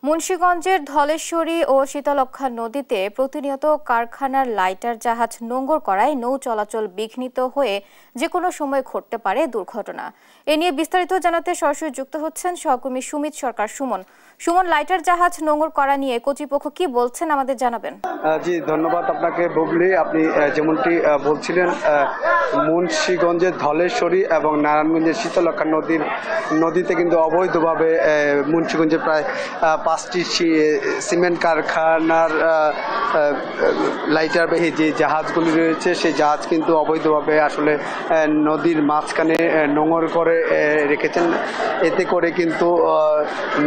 মুন্সিগঞ্জের ধলেশ্বরী ও শীতলক্ষ্যা নদীতে প্রতিনিয়ত কারখানার লাইটার জাহাজ নোঙর করায় নৌ চলাচল বিঘ্নিত হয়ে যে কোনো সময় ঘটতে পারে দুর্ঘটনা। এ নিয়ে বিস্তারিত জানাতে সরাসরি যুক্ত হচ্ছেন সহকর্মী সুমিত সরকার। সুমন, লাইটার জাহাজ নোঙর করা নিয়ে কর্তৃপক্ষ কি বলছেন আমাদের জানাবেন। জি, ধন্যবাদ আপনাকে বুবলি। আপনি যেমনটি বলছিলেন, মুন্সিগঞ্জের ধলেশ্বরী এবং নারায়ণগঞ্জের শীতলক্ষ্যা নদীতে কিন্তু অবৈধভাবে মুন্সিগঞ্জে প্রায় 5টি সিমেন্ট কারখানার লাইটারবাহী যে জাহাজগুলি রয়েছে সেই জাহাজ কিন্তু অবৈধভাবে আসলে নদীর মাঝখানে নোঙর করে রেখেছেন। এতে করে কিন্তু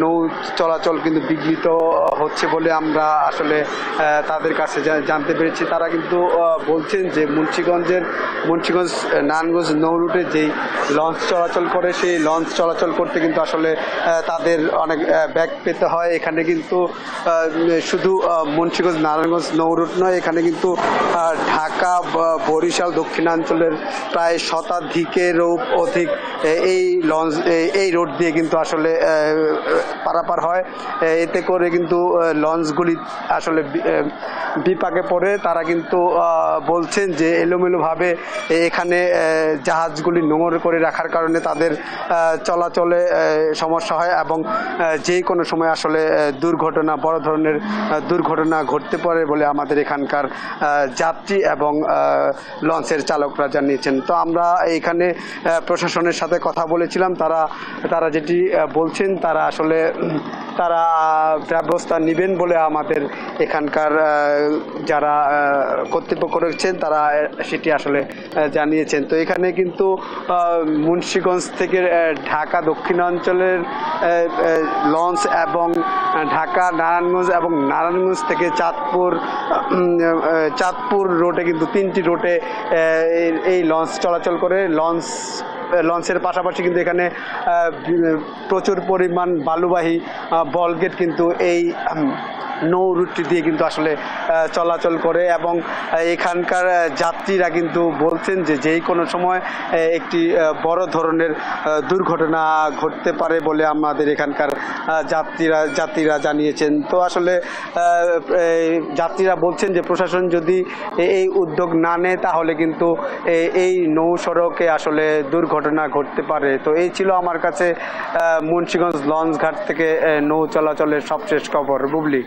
নৌ চলাচল কিন্তু বিঘ্নিত হচ্ছে বলে আমরা আসলে তাদের কাছে জানতে পেরেছি। তারা কিন্তু বলছেন যে মুন্সিগঞ্জ নারায়ণগঞ্জ নৌ রুটে যেই লঞ্চ চলাচল করে সেই লঞ্চ চলাচল করতে কিন্তু আসলে তাদের অনেক ব্যাগ পেতে হয়। এখানে কিন্তু শুধু মুন্সিগঞ্জ নারায়ণগঞ্জ নৌ রুট নয়, এখানে কিন্তু ঢাকা বরিশাল দক্ষিণাঞ্চলের প্রায় শতাধিকেরও অধিক এই রোড দিয়ে কিন্তু আসলে পারাপার হয়। এতে করে কিন্তু লঞ্চগুলি আসলে বিপাকে পড়ে। তারা কিন্তু বলছেন যে এলোমেলোভাবে এখানে জাহাজগুলি নোঙর করে রাখার কারণে তাদের চলাচলে সমস্যা হয় এবং যে কোনো সময় আসলে বড় ধরনের দুর্ঘটনা ঘটতে পারে বলে আমাদের এখানকার যাত্রী এবং লঞ্চের চালকরা জানিয়েছেন। তো আমরা এখানে প্রশাসনের সাথে কথা বলেছিলাম। তারা যেটি বলছেন তারা ব্যবস্থা নেবেন বলে আমাদের এখানকার যারা কর্তৃপক্ষ রয়েছেন তারা সেটি আসলে জানিয়েছেন। তো এখানে কিন্তু মুন্সিগঞ্জ থেকে ঢাকা দক্ষিণাঞ্চলের লঞ্চ এবং ঢাকা নারায়ণগঞ্জ এবং নারায়ণগঞ্জ থেকে চাঁদপুর রোডে কিন্তু 3টি রোডে এই লঞ্চ চলাচল করে। লঞ্চের পাশাপাশি কিন্তু এখানে প্রচুর পরিমাণ বালুবাহী বলগেট কিন্তু এই নৌ রুটটি দিয়ে কিন্তু আসলে চলাচল করে এবং এখানকার যাত্রীরা কিন্তু বলছেন যে যেই কোনো সময় একটি বড় ধরনের দুর্ঘটনা ঘটতে পারে বলে আমাদের এখানকার যাত্রীরা জানিয়েছেন। তো আসলে যাত্রীরা বলছেন যে প্রশাসন যদি এই উদ্যোগ না নেয় তাহলে কিন্তু এই নৌ সড়কে আসলে দুর্ঘটনা ঘটতে পারে। তো এই ছিল আমার কাছে মুন্সিগঞ্জ লঞ্চ ঘাট থেকে নৌ চলাচলের সবশেষ খবর। বুবলি।